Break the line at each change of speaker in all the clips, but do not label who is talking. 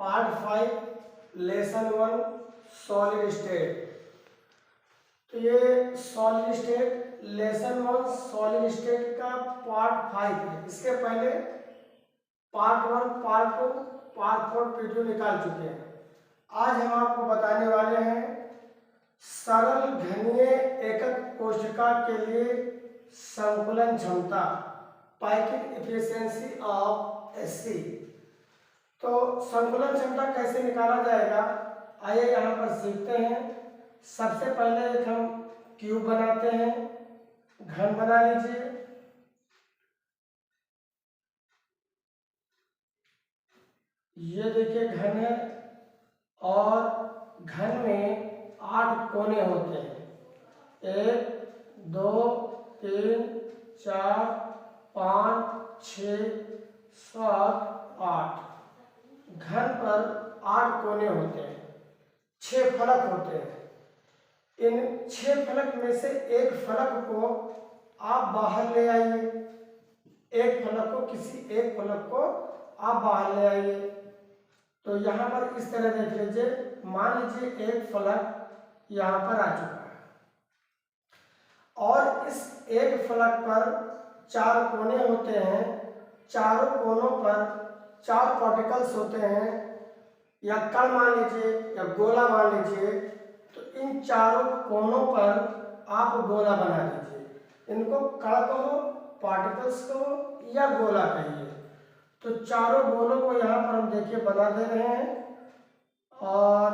Part 5 lesson 1 solid state. तो ये solid state lesson 1 solid state का पार्ट 5 है। इसके पहले पार्ट 1 पार्ट 2 पार्ट 4 वीडियो निकाल चुके हैं। आज हम आपको बताने वाले हैं सरल घनीय एकक कोशिका के लिए संकुलन क्षमता पाइकिंग एफिशिएंसी ऑफ एससी। तो संकुलन क्षमता कैसे निकाला जाएगा, आइए यहाँ पर सीखते हैं। सबसे पहले एक हम क्यूब बनाते हैं, घन बना लीजिए। ये देखिए घन है और घन में 8 कोने होते हैं। 1 2 3 4 5 6 7 8। घन पर 8 कोने होते हैं, 6 फलक होते हैं। इन 6 फलक में से एक फलक को आप बाहर ले आइए, किसी एक फलक को आप बाहर ले आइए। तो यहाँ पर इस तरह देख लीजिए, मान लीजिए एक फलक यहाँ पर आ चुका है और इस एक फलक पर 4 कोने होते हैं। चारों कोनों पर 4 पार्टिकल्स होते हैं, या कण मान लीजिए या गोला मान लीजिए। तो इन चारों कोनों पर आप गोला बना दीजिए। इनको कण कहो, पार्टिकल्स कहो या गोला कहिए। तो चारों गोलों को यहाँ पर हम देखिए बना दे रहे हैं और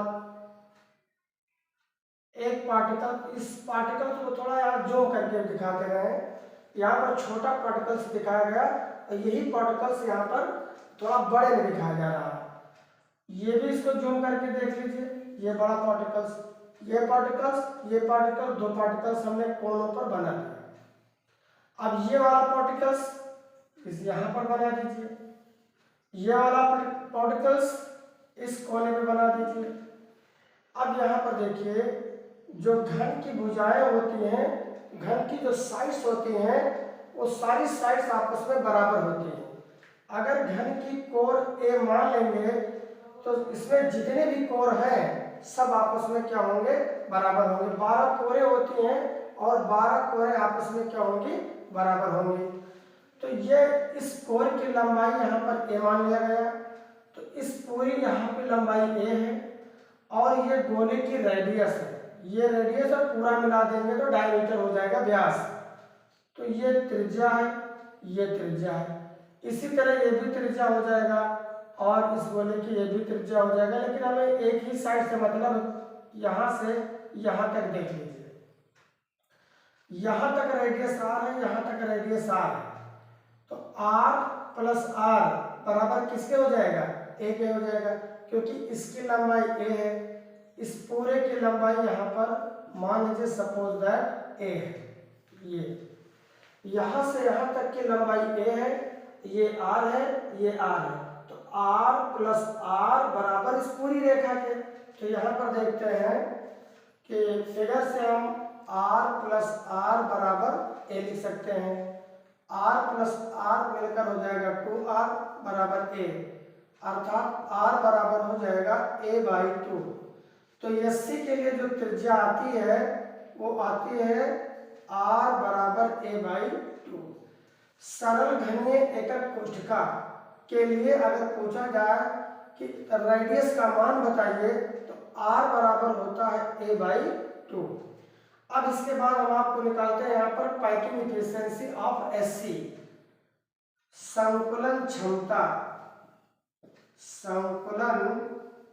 एक पार्टिकल, इस पार्टिकल को थोड़ा यहाँ जूम करके दिखा दे रहे हैं। यहाँ पर छोटा पार्टिकल्स दिखाया गया और यही पार्टिकल्स यहाँ पर थोड़ा बड़े में दिखाया जा रहा है। ये भी इसको जूम करके देख लीजिए, ये बड़ा पार्टिकल्स, ये पार्टिकल 2 पार्टिकल्स हमने कोनों पर बना दिया। अब ये वाला पार्टिकल्स इस यहाँ पर बना दीजिए, ये वाला पार्टिकल्स इस कोने पे बना दीजिए। अब यहाँ पर देखिए, जो घन की भुजाएं होती हैं, घन की जो साइड्स होती हैं, वो सारी साइड्स आपस में बराबर होती हैं। अगर घन की कोर ए मान लेंगे तो इसमें जितने भी कोर हैं सब आपस में क्या होंगे, बराबर होंगे। 12 कोरें होती हैं और 12 कोरें आपस में क्या होंगी, बराबर होंगी। तो ये इस कोर की लंबाई यहाँ पर ए मान लिया गया। तो इस पूरी यहाँ पे लंबाई ए है और ये गोले की रेडियस है। ये रेडियस और पूरा मिला देंगे तो डायमीटर हो जाएगा व्यास। तो ये त्रिज्या है, ये त्रिज्या है। इसी तरह ये भी त्रिज्या हो जाएगा और इस गोले की ये भी त्रिज्या हो जाएगा। लेकिन हमें एक ही साइड से मतलब यहाँ से यहाँ तक देख लीजिए, यहाँ तक रेडियस आर है, यहाँ तक रेडियस आर है। तो r प्लस आर बराबर किसके हो जाएगा, ए के हो जाएगा, क्योंकि इसकी लंबाई ए है। इस पूरे की लंबाई यहाँ पर मान लीजिए सपोज दैट ए है। ये यहाँ से यहाँ तक की लंबाई ए है, ये आर है, ये आर है। तो r प्लस आर बराबर इस पूरी रेखा के। तो यहाँ पर देखते हैं कि फिगर से हम r प्लस आर बराबर ए लिख सकते हैं। r प्लस आर मिलकर हो जाएगा 2r बराबर a, अर्थात r बराबर हो जाएगा a/2। तो एससी के लिए जो त्रिज्या आती है वो आती है r बराबर a/2। सरल घनीय एकक कोशिका के लिए अगर पूछा जाए कि रेडियस का मान बताइए तो r बराबर होता है a/2। अब इसके बाद हम आपको निकालते हैं यहाँ पर पाइकिंग एफिशिएंसी ऑफ एससी, संकुलन क्षमता। संकुलन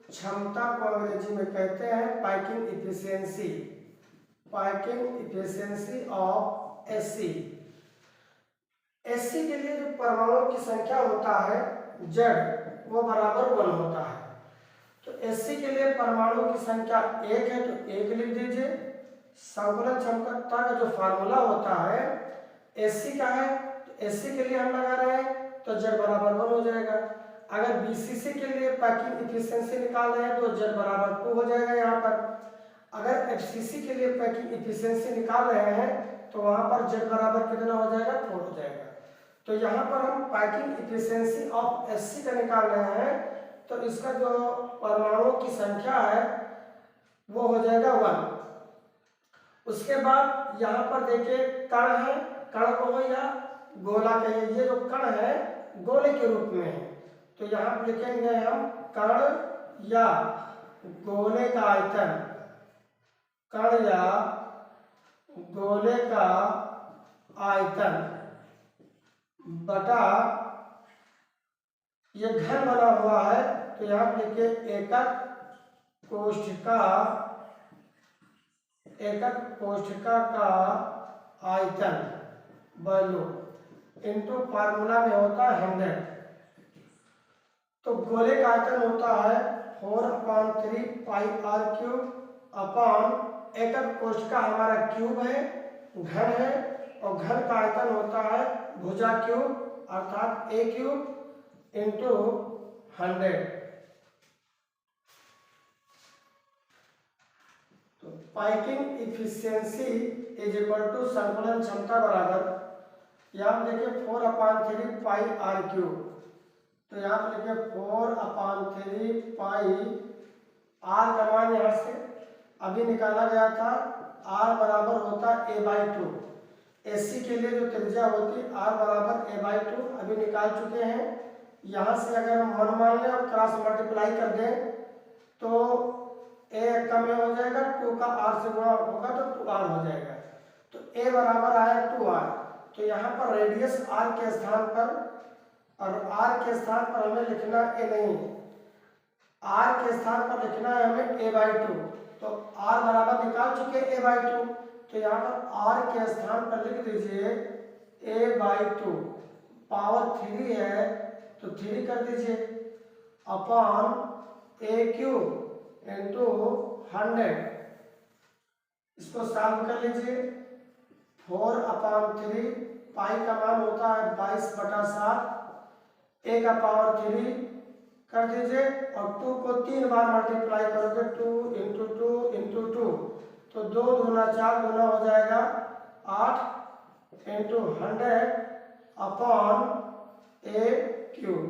क्षमता को अंग्रेजी में कहते हैं packing efficiency, packing efficiency of SC. SC के लिए जो परमाणुओं की संख्या होता है Z, वो बराबर 1 होता है। तो एससी के लिए परमाणुओं की संख्या 1 है तो 1 लिख दीजिए। संकुलन क्षमता का जो फार्मूला होता है एससी का है, तो एससी के लिए हम लगा रहे हैं तो Z बराबर 1 हो जाएगा। अगर बीसीसी के लिए पैकिंग एफिशिएंसी निकाल रहे हैं तो Z बराबर 2 हो जाएगा यहाँ पर। अगर एफसीसी के लिए पैकिंग एफिशिएंसी निकाल रहे हैं तो वहाँ पर Z बराबर कितना हो जाएगा, 4 हो जाएगा। तो यहाँ पर हम पैकिंग एफिशिएंसी ऑफ एससी का निकाल रहे हैं तो इसका जो परमाणुओं की संख्या है वो हो जाएगा 1। उसके बाद यहाँ पर देखिए कण है, कण को या गोला कहिए, ये जो कण है गोले के रूप में है, तो यहाँ पर लिखेंगे हम कण या गोले का आयतन, कण या गोले का आयतन बटा, ये घन बना हुआ है तो यहाँ पर लिखिए एकक कोशिका का आयतन वैल्यू इनटू फार्मूला में होता है 100। तो गोले का आयतन होता है 4/3 पाई r क्यूब अपॉन एकक कोशिका हमारा क्यूब है, घन है, और घन का आयतन होता है भुजा क्यूब अर्थात a क्यूब इंटू 100। तो पाइकिंग इफिशियंसी इज इक्वल टू संकुलन क्षमता बराबर, यहाँ देखिए 4/3 पाई r क्यूब, तो यहाँ पर लिखिए 4/3 पाई r का मान यहाँ से अभी निकाला गया था, r बराबर होता a/2। एससी के लिए जो त्रिज्या होती r बराबर a/2 अभी निकाल चुके हैं। यहाँ से अगर हम 1 मान लें और क्रॉस मल्टीप्लाई कर दें तो a कम में हो जाएगा, 2 का r से गुणा होगा तो 2r हो जाएगा, तो a बराबर आया 2r। तो यहाँ पर रेडियस r के स्थान पर, और r के स्थान पर हमें लिखना a नहीं, r के स्थान पर लिखना है हमें a/2, तो r बराबर निकाल चुके a/2, तो यहाँ पर r के स्थान पर लिख दीजिए a/2, पावर 3 है तो 3 कर दीजिए अपॉन a क्यूब इंटू 100। इसको सॉल्व कर लीजिए, 4/3 पाई का मान होता है 22/7, a का पावर 3 कर दीजिए और 2 को 3 बार मल्टीप्लाई करोगे, 2 इंटू 2 इंटू 2, तो 2 दूना 4 दूना हो जाएगा 8 इंटू 100 अपॉन a क्यूब।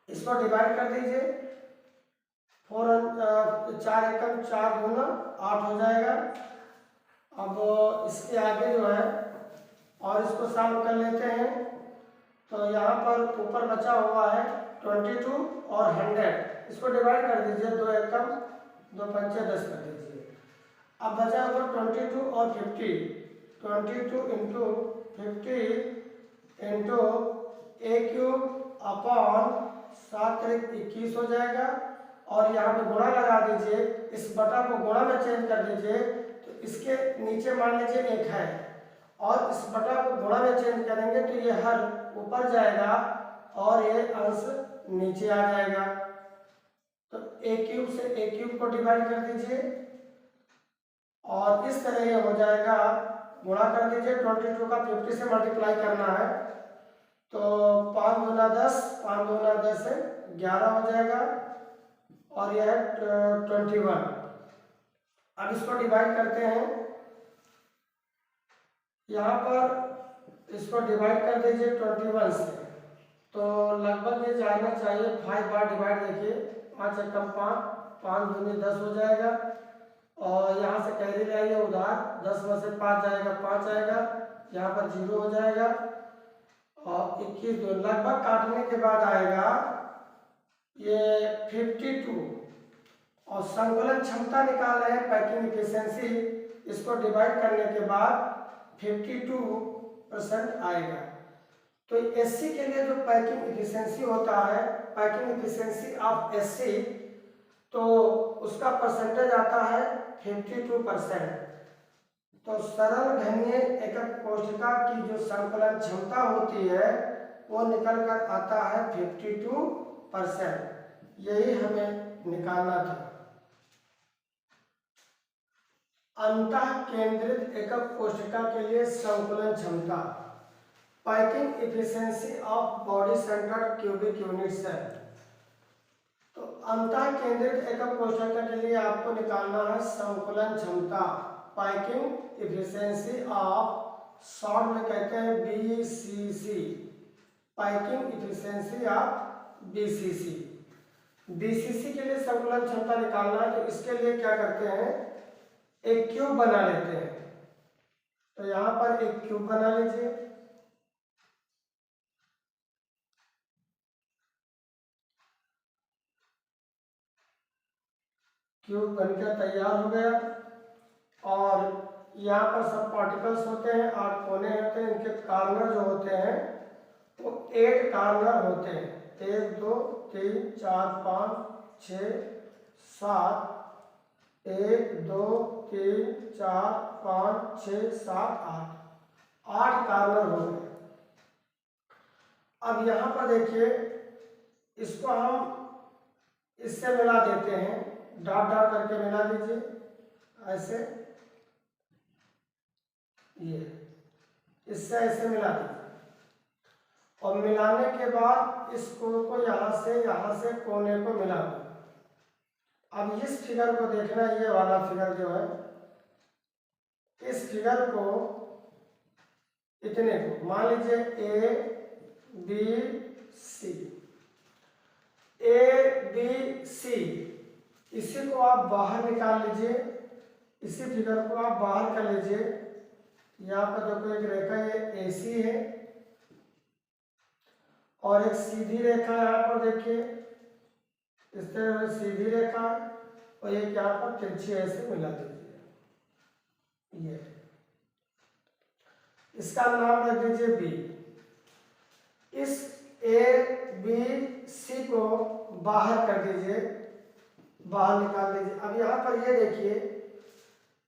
इसको डिवाइड कर दीजिए, 4 एकम 4 दूना 8 हो जाएगा। अब इसके आगे जो है और इसको सॉल्व कर लेते हैं, तो यहाँ पर ऊपर बचा हुआ है 22 और 100, इसको डिवाइड कर दीजिए, 2 एकम 2 पंचे 10 कर दीजिए। अब बचा हुआ 22 और 50, 22 into 50 into a cube upon 7 × 21 हो जाएगा, और यहाँ पे गुणा लगा दीजिए, इस बटा को गुणा में चेंज कर दीजिए, तो इसके नीचे मान लीजिए 1 है और इस बटा को गुणा में चेंज करेंगे तो ये हर ऊपर जाएगा और ये अंश नीचे आ जाएगा। तो a क्यूब से a क्यूब को डिवाइड कर दीजिए और इस तरह ये हो जाएगा, गुणा कर दीजिए, 22 का 50 से मल्टीप्लाई करना है, तो 5 दूना 10, 5 दूना 10 है 11 हो जाएगा, और यह है 21। अब इसको डिवाइड करते हैं, यहाँ पर इसको डिवाइड कर दीजिए 21 से, तो लगभग ये जाना चाहिए 5 बार डिवाइड, देखिए 5 एकम 5, 5 दूनी 10 हो जाएगा, और यहाँ से कैरी लाइए उधार, 10 में से 5 जाएगा 5 आएगा, यहाँ पर 0 हो जाएगा, और 21 दो लगभग काटने के बाद आएगा ये 52, और संकुलन क्षमता निकाल रहे हैं पैकिंग इफिशियंसी, इसको डिवाइड करने के बाद 52% आएगा। तो एससी के लिए जो पैकिंग इफिशियंसी होता है, पैकिंग इफिशियंसी ऑफ एससी, तो उसका परसेंटेज आता है 52%। तो सरल घनीय एकक कोशिका की जो संकलन क्षमता होती है वो निकल कर आता है 52%, यही हमें निकालना था। अंतः केंद्रित एकक कोशिका के लिए संकुलन क्षमता, packing efficiency of body centred cubic unit cell. तो अंतः केंद्रित एकक कोशिका के लिए आपको निकालना है संकुलन क्षमता, पैकिंग इफिशियंसी ऑफ, शॉर्ट में कहते हैं BCC, packing efficiency of BCC. BCC के लिए संकुलन क्षमता निकालना है, तो इसके लिए क्या करते हैं, एक क्यूब बना लेते हैं। तो यहां पर एक क्यूब बना लीजिए। क्यूब बनकर तैयार हो गया। और यहाँ पर सब पार्टिकल्स होते हैं, 8 कोने होते हैं, इनके कार्नर जो होते हैं वो 8 कार्नर होते हैं। 1 2 3 4 5 6 7, 1 2 3 4 5 6 7 8 कार्नर हो गए। अब यहाँ पर देखिए, इसको हम इससे मिला देते हैं, डॉट डॉट करके मिला दीजिए ऐसे, ये इससे ऐसे मिला दीजिए। और मिलाने के बाद इस कोण को यहाँ से कोने को मिला दो। अब इस फिगर को देखना, ये वाला फिगर जो है, इस फिगर को इतने को मान लीजिए A B C, A B C, इसी को आप बाहर निकाल लीजिए, इसी फिगर को आप बाहर कर लीजिए। यहाँ पर देखो एक रेखा ये AC है और एक सीधी रेखा यहाँ पर देखिए, इस तरह सीधी रेखा, और एक यहाँ पर तिरछी ऐसे मिला दीजिए। ये इसका नाम रख दीजिए B। इस ABC को बाहर कर दीजिए, बाहर निकाल दीजिए। अब यहाँ पर ये देखिए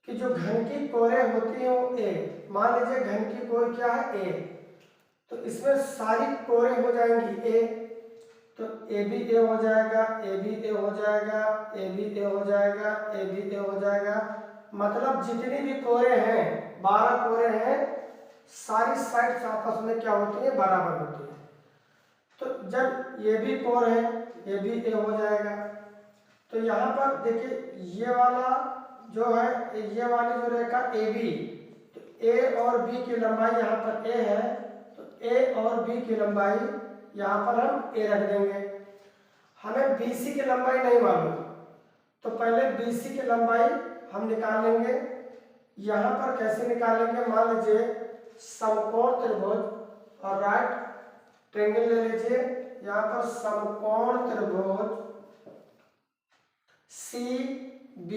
कि जो घन की कोरें होती हैं वो A, मान लीजिए घन की कोर क्या है A, तो इसमें सारी कोरें हो जाएंगी A, तो AB A हो जाएगा, AB A हो जाएगा, AB A हो जाएगा, AB A हो जाएगा। मतलब जितनी भी कोरें हैं, 12 कोरें हैं, सारी साइड्स आपस में क्या होती है, बराबर होती है। तो जब ये भी कोर है, ये भी A हो जाएगा। तो यहाँ पर देखिए ये वाला जो है, ये वाली जो रेखा AB, तो A और B की लंबाई यहाँ पर A है, तो A और B की लंबाई यहाँ पर हम A रख देंगे। हमें BC की लंबाई नहीं मालूम, तो पहले BC की लंबाई हम निकाल लेंगे। यहाँ पर कैसे निकालेंगे, मान लीजिए समकोण त्रिभुज और राइट ट्रायंगल ले लीजिए। यहाँ पर समकोण त्रिभुज CB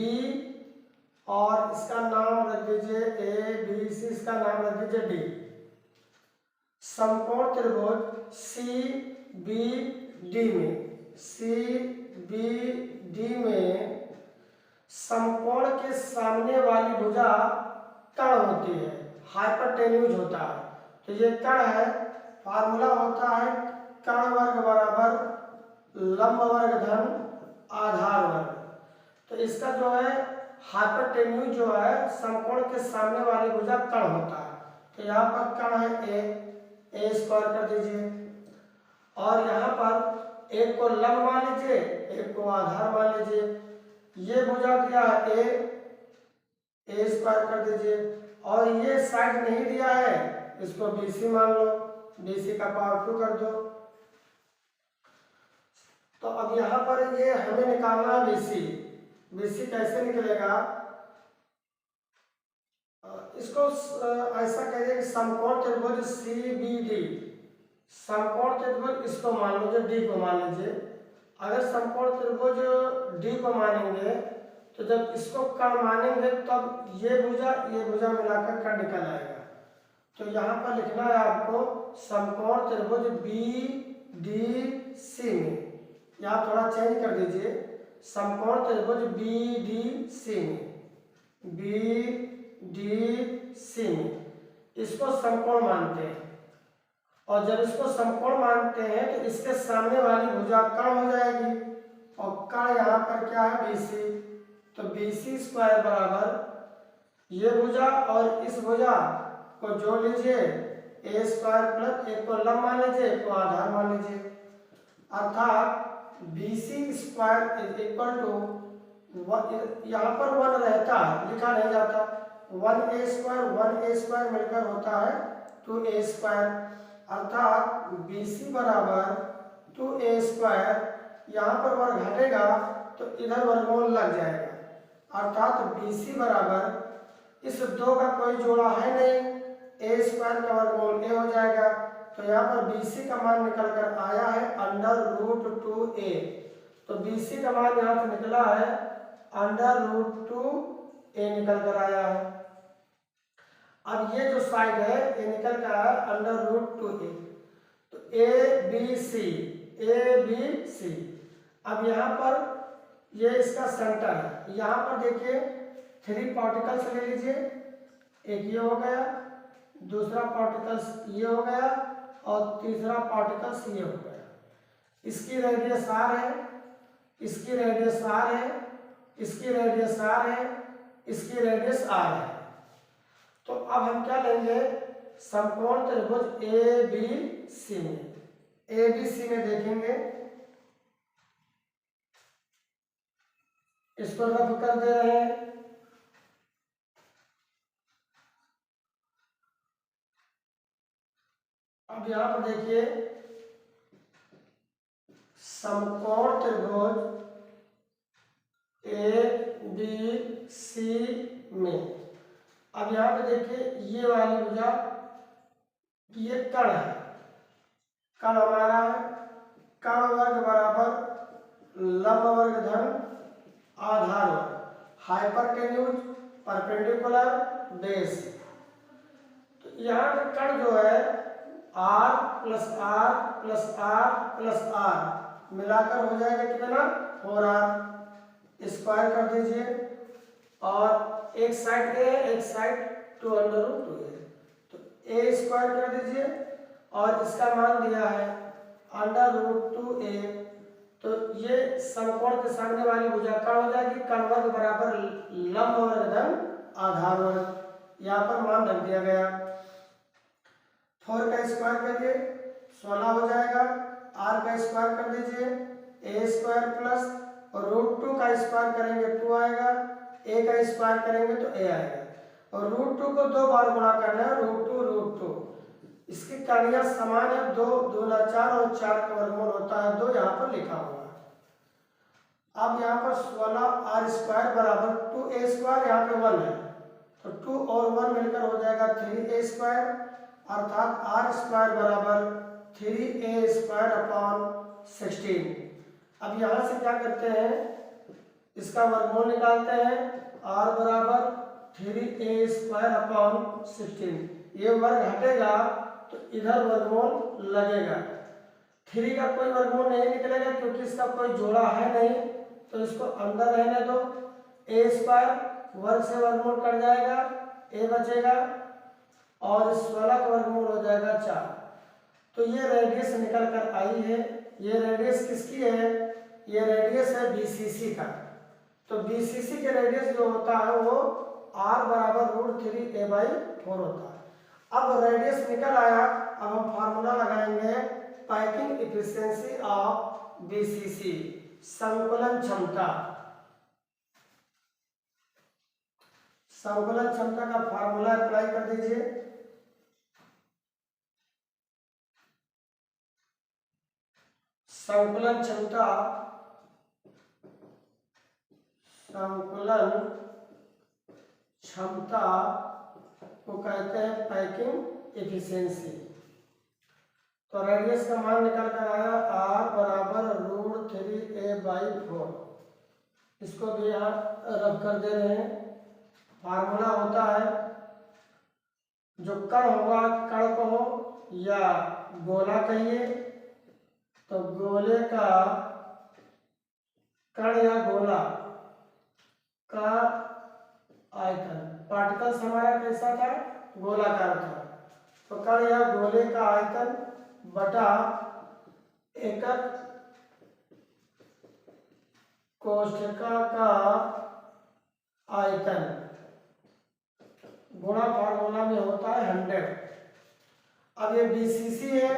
और इसका नाम रख दीजिए ABC, इसका नाम रख दीजिए D। समकोण त्रिभुज CBD में समकोण के सामने वाली भुजा कर्ण होती है, हाइपोटेन्यूज होता है। तो ये कर्ण है, फार्मूला होता है कर्ण वर्ग बराबर लंब वर्ग धन आधार वर्ग। तो इसका जो है हाइपोटेन्यूज जो है, समकोण के सामने वाली भुजा कर्ण होता है। तो यहाँ पर कर्ण है A स्क्वायर कर दीजिए, और यहाँ पर एक को लंब मान लीजिए, एक को आधार मान लीजिए। ये भुजा दिया है A स्क्वायर कर दीजिए, और ये साइड नहीं दिया है, इसको BC मान लो, BC का पावर 2 कर दो। तो अब यहाँ पर ये हमें निकालना है BC कैसे निकलेगा, इसको ऐसा कहिए कि समकोण त्रिभुज CBD, समकोण त्रिभुज इसको मान लीजिए, D को मान लीजिए। अगर समकोण त्रिभुज D को मानेंगे, तो जब इसको कर्ण मानेंगे तब ये भुजा मिलाकर कर्ण निकल आएगा। तो यहाँ पर लिखना है आपको समकोण त्रिभुज BDC में, यहाँ थोड़ा चेंज कर दीजिए, समकोण त्रिभुज BDC में इसको समकोण मानते हैं। और जब इसको समकोण मानते हैं तो इसके सामने वाली भुजा कर्ण हो जाएगी, और कर्ण यहाँ पर क्या है BC, तो BC स्क्वायर बराबर ये भुजा और इस भुजा को जोड़ लीजिए, A स्क्वायर प्लस एक को लंब मान लीजिए, एक को आधार मान लीजिए। अर्थात BC square is equal to, यहाँ पर 1 रहता है, लिखा नहीं जाता, 1A स्क्वायर मिलकर होता है 2A स्क्वायर। अर्थात BC बराबर 2A स्क्वायर, यहाँ पर वर्ग घटेगा तो इधर वर्गमूल लग जाएगा, अर्थात BC बराबर इस 2 का कोई जोड़ा है नहीं, a स्क्वायर का वर्गमूल a हो जाएगा। तो यहाँ पर BC का मान निकल कर आया है √2a। तो BC का मान यहाँ से निकला है √2a निकल कर आया है। अब ये जो साइड है ये निकल कर आया √2a। तो ABC अब यहाँ पर ये इसका सेंटर है। यहाँ पर देखिए 3 पार्टिकल्स ले लीजिए, एक ये हो गया, दूसरा पार्टिकल्स ये हो गया और तीसरा पार्टिकल्स ये हो गया। इसकी रेडियस r है, इसकी रेडियस r है, इसकी रेडियस r है, इसकी रेडियस r है। तो अब हम क्या लेंगे, समकोण त्रिभुज ABC में देखेंगे, इसको रफ कर दे रहे हैं। अब यहां पर देखिए समकोण त्रिभुज ABC में, अब यहाँ पे देखिए ये वाली भुजा, ये कण है, कण हमारा है, कण वर्ग बराबर लंब वर्ग धन आधार वर्ग, हाइपरटेन्यूज परपेंडिकुलर बेस। तो यहाँ पे कण जो है r plus r plus r plus r मिलाकर हो जाएगा कितना, 4r स्क्वायर कर दीजिए, और एक साइड a एक साइड 2√2a, तो a स्क्वायर कर दीजिए और इसका मान दिया है √2a। तो ये समकोण के सामने वाली भुजा कण हो जाएगी, कण वर्ग बराबर लंब वर्ग धन आधार वर्ग, यहाँ पर मान रख दिया गया। 4 का स्क्वायर करिए 16 हो जाएगा, r का स्क्वायर कर दीजिए a स्क्वायर प्लस √2 का स्क्वायर करेंगे 2 आएगा, a का स्क्वायर करेंगे तो a आएगा, और √2 को 2 बार गुणा करना है, √2 इसकी कणियां समान है, 2 दूना 4 और 4 का वर्गमूल होता है 2, यहाँ पर लिखा हुआ है। अब यहाँ पर 16r स्क्वायर बराबर 2a स्क्वायर, यहाँ पे 1 है तो 2 और 1 मिलकर हो जाएगा 3a स्क्वायर, अर्थात r स्क्वायर बराबर 3a स्क्वायर अपॉन 16। अब यहाँ से क्या करते हैं, इसका वर्गमूल निकालते हैं, r बराबर 3a स्क्वायर अपॉन 16, ये वर्ग हटेगा तो इधर वर्गमूल लगेगा। 3 का कोई वर्गमूल नहीं निकलेगा क्योंकि इसका कोई जोड़ा है नहीं, तो इसको अंदर रहने दो, a स्क्वायर वर्ग से वर्गमूल कट जाएगा, a बचेगा और 16 का वर्गमूल हो जाएगा 4। तो ये रेडियस निकल कर आई है, ये रेडियस किसकी है, ये रेडियस है BCC का। तो BCC के रेडियस जो होता है वो r बराबर √3a/4 होता है। अब रेडियस निकल आया, अब हम फार्मूला लगाएंगे पैकिंग एफिशिएंसी ऑफ BCC, संकुलन क्षमता। संकुलन क्षमता का फार्मूला अप्लाई कर दीजिए, संकुलन क्षमता, संकुलन क्षमता को कहते हैं पैकिंग एफिशिएंसी। तो रेडियस का मान निकल कर आया r बराबर √3a/4, इसको भी यहाँ रब कर दे रहे हैं। फार्मूला होता है, जो कण होगा, कण को या गोला कहिए, तो गोले का, कण या गोला का आयतन, पार्टिकल्स हमारा कैसा था, गोलाकार था, तो कण या गोले का आयतन बटा एकक कोष्ठका का आयतन गुणा फार्मूला में होता है 100। अब ये BCC है,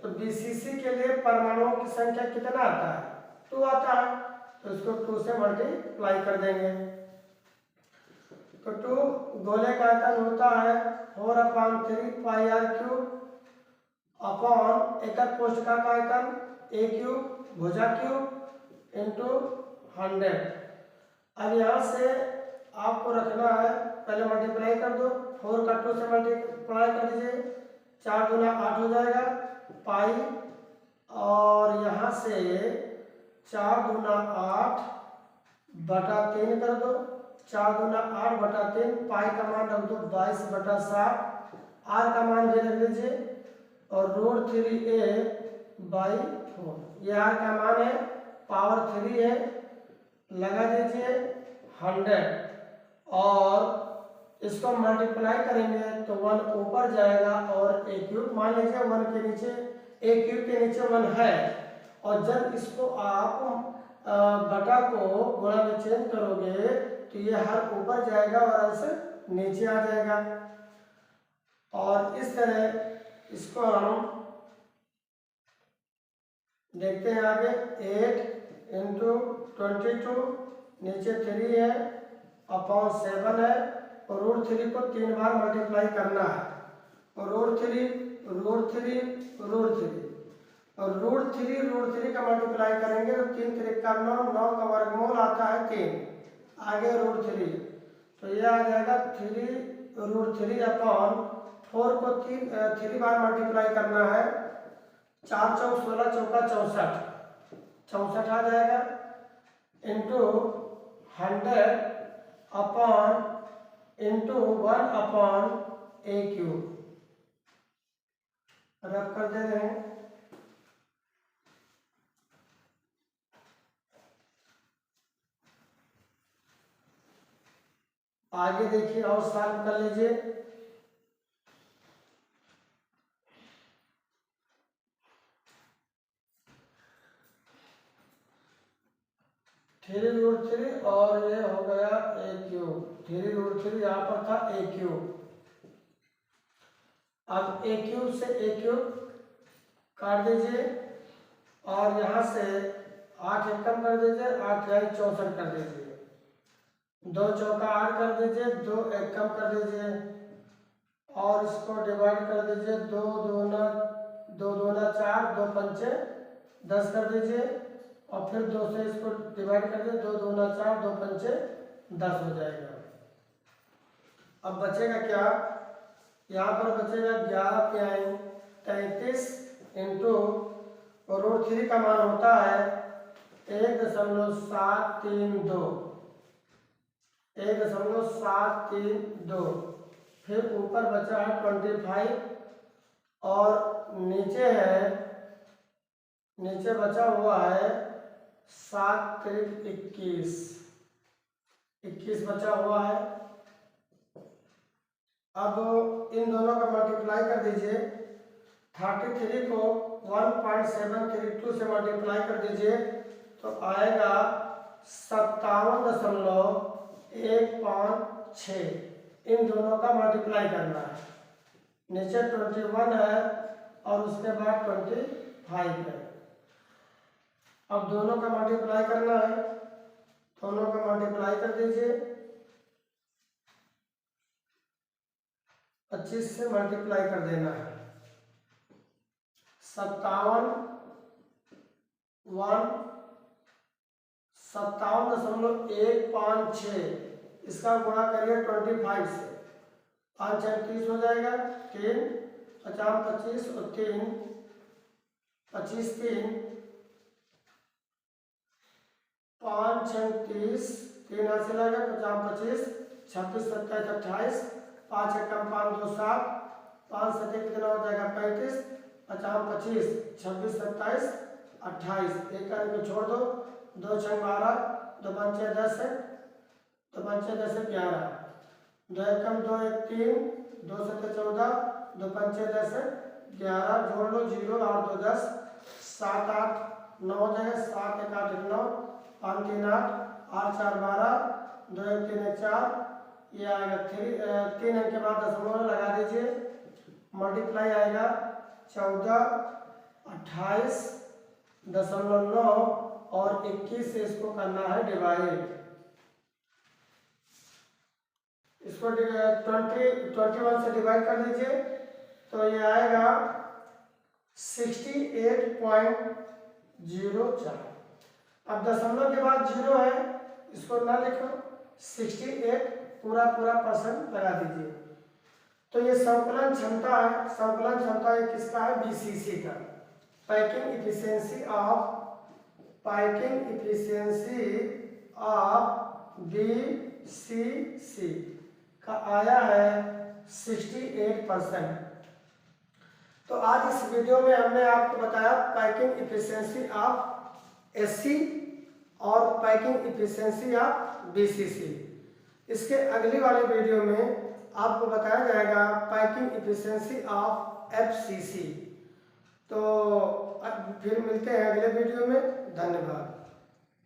तो BCC के लिए परमाणुओं की संख्या कितना आता है, 2 आता है, तो इसको 2 से मल्टीप्लाई कर देंगे। तो 2 गोले का आयतन होता है 4/3 πr³ अपॉन एकक कोष्ठका का आयतन a³ भुजा क्यूब इंटू 100। अब यहाँ से आपको रखना है, पहले मल्टीप्लाई कर दो, 4 का 2 से मल्टीप्लाई कर दीजिए, 4 दूना 8 हो जाएगा पाई, और यहाँ से 4 दूना 8 बटा 3 कर दो, 4 दूना 8 बटा 3, पाई का मान रख दो 22/7, आर का मान भी रख लीजिए, और √3a/4, ये आर का मान है, पावर 3 है, लगा दीजिए 100, और इसको मल्टीप्लाई करेंगे तो 1 ऊपर जाएगा, और ए क्यूब मान लीजिए 1 के नीचे, ए क्यूब के नीचे 1 है, और जब इसको आप बटा को गुणा में चेंज करोगे तो ये हर ऊपर जाएगा और अंश नीचे आ जाएगा। और इस तरह इसको हम देखते हैं आगे, 8 इंटू 22, नीचे 3 है अपॉन 7 है, और √3 को 3 बार मल्टीप्लाई करना है, और √3 और √3 का मल्टीप्लाई करेंगे तो 3 3 का 9, 9 का वर्गमूल आता है 3, आगे √3, तो ये आ जाएगा 3 अपॉन 4 को 3 बार मल्टीप्लाई करना है, 4 चौक 16, चौका 64 आ जाएगा, इंटू 100 अपॉन इंटू 1 अपॉन ए क्यूब, रब कर दे रहे हैं। आगे देखिए और सॉल्व कर लीजिए। 3√3 और ये हो गया ए क्यूब, 3√3 यहाँ पर था ए क्यूब। अब ए क्यूब से ए क्यूब काट दीजिए, और यहाँ से 8 एक कम कर दीजिए, 8 या 64 कर दीजिए, 2 चौका 8 कर दीजिए, 2 एक कम कर दीजिए, और इसको डिवाइड कर दीजिए, 2 दूना 4, 2 पंचे 10 कर दीजिए, और फिर 2 से इसको डिवाइड कर दीजिए, 2 दूना 4, 2 पंचे 10 हो जाएगा। अब बचेगा क्या, यहाँ पर बचेगा 11 33 इंटू, और √3 का मान होता है 1.732, फिर ऊपर बचा है 25, और नीचे बचा हुआ है 7 × 21 बचा हुआ है। अब इन दोनों का मल्टीप्लाई कर दीजिए, 33 को 1.732 से मल्टीप्लाई कर दीजिए तो आएगा 57.156। इन दोनों का मल्टीप्लाई करना है, नीचे 21 है और उसके बाद 25 है। अब दोनों का मल्टीप्लाई करना है, दोनों का मल्टीप्लाई कर दीजिए, 25 से मल्टीप्लाई कर देना है, 57.156, इसका गुणा करिए 25 से, 5 × 30 हो जाएगा, 3 50 25 और 3 25 3 5 × 30, 3 हासिल आ गया, 50 25 26 27 28, 5 × 5 2 7, 5 7 कितना हो जाएगा 35, 50 25 26 27 28, एक करके छोड़ दो, 2 × 12, 2 5 10 है, 2 5 10 11, 2 1 2 1 3, 2 7 14, 2 5 10 11, जोड़ लो 0 8 2 10, 7 8 9 हो जाएगा, 7 1 8 9, 5 3 8, 8 4 12, 2 1 3 1 4, ये आएगा 3 अंक के बाद दशमलव लगा दीजिए, मल्टीप्लाई आएगा 14 28.9 और 21 से इसको करना है डिवाइड, इसको 21 से डिवाइड कर दीजिए तो ये आएगा 68.04। अब दशमलव के बाद 0 है, इसको ना लिखो, 68 पूरा पूरा परसेंट लगा दीजिए। तो ये संकलन क्षमता है, संकलन क्षमता ये किसका है, बीसीसी का। पैकिंग इफिशियंसी ऑफ बीसीसी का आया है 68%। तो आज इस वीडियो में हमने आपको बताया पैकिंग इफिशियंसी ऑफ एससी और पैकिंग इफिशियंसी ऑफ बीसीसी। इसके अगली वाली वीडियो में आपको बताया जाएगा पैकिंग इफिशियंसी ऑफ एफसीसी। तो फिर मिलते हैं अगले वीडियो में। धन्यवाद।